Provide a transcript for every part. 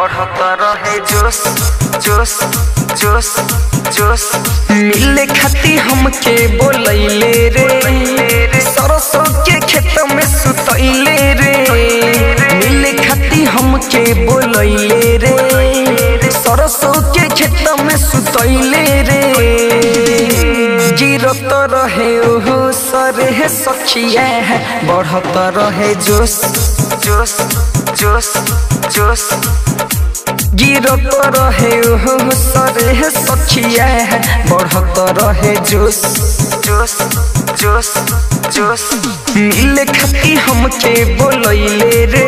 बढ़ता रहे जोश जोश जोश जोश। मिले खाती हमके बोलैले रे सरसों के खेत में सुतैले रे। मिले खाती हमके बोलैले रे सरसों के खेत में सुतैले रे। गिरत रहे ओहो सरे सखिया बढ़त रहे जोश जोश जोश जोश। गिरत रहे ओहो सरे सखिया बढ़त रहे जोश जोश जोश जोश। मिले खाती हमके बोलैले रे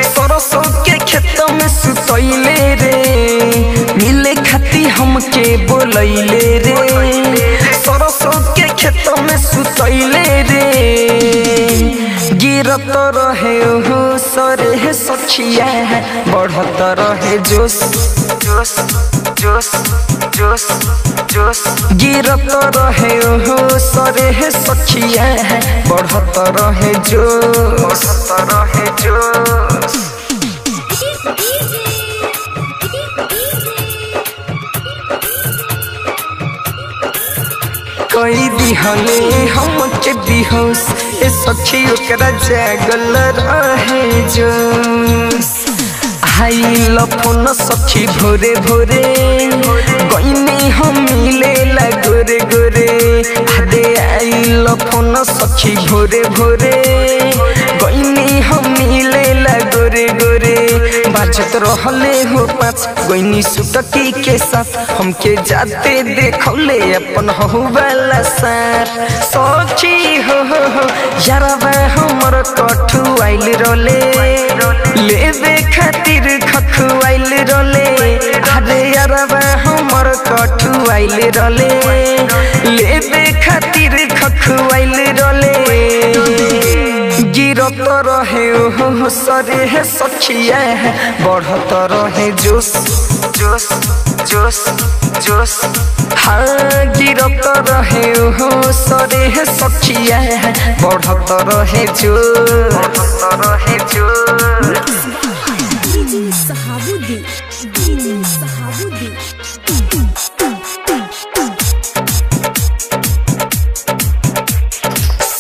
सरसों के खेत में सुतैले रे। मिले खाती हमके बोलैले रे सरसों के खेत में सुतैले रे। गिरत रहे ओहो सरे सखिया बढ़त रहे जोश जोश जोश जोश जोश। गिरत रहे ओहो सरे सखिया बढ़त रहे जोश बढ़त रहे जोश। कोई दिहले हमके बेहोश ए सखी ओकरा जागल रहे जोश। आइल फोन सखी भोरे भोरे गईनी हम मिले ला गोरे गोरे। आदे आइल फोन सखी भोरे भोरे गईनी हम मिले ला गोरे गोरे। बाजत रहले हो पाँच गईनी सुटकी के साथ हमके जाते देखौले अपन हो वाला साथ। सखी हो यारबा हमर कठु आइल रोले लेवे खातिर खखु आइल रोले। अरे यारबा हमर कठु आइल रोले लेवे खातिर खखु आइल रोले। गिरत रहे ओहो सरे सखिया बढ़त रहे जोश जोश जोश जोश। हाँ गिरत रहे ओहो सरे सखिया बढ़त रहे जोश बढ़त रहे जोश।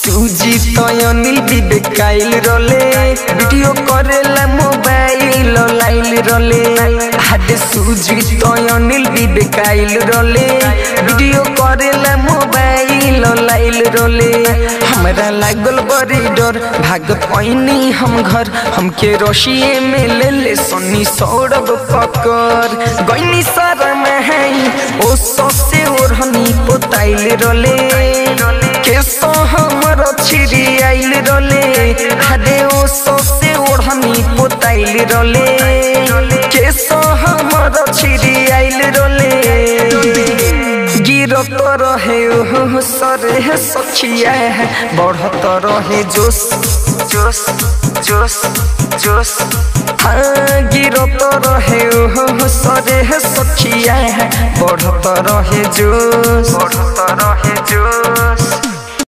सूजी तो अनिल बिबेकाइल रोले वीडियो करेला मोबाइल लाइल रोले। हादे सूजी तो अनिल बिबेकाइल रोले वीडियो करेला मोबाइल लाइल रोले। हमरा लागल बड़ी डर भाग पैनी हम घर हमके रशिए में ले ले सन्नी सौरभ पकड़ गईनी सारा में ओ ससे ओढ़नी पोताइल रोले। केसो हमर छिरी आइल रोले हादे ओ ससे ओढ़नी पोताइल रोले। केसो हमर छिरी आइल रोले। गिरत रहे ओहो सरे सखिया बढ़त रहे जोश जोश जोश जोश। हाँ गिरत रहे ओहो सरे सखिया बढ़त रहे जोश बढ़त रहे जोश।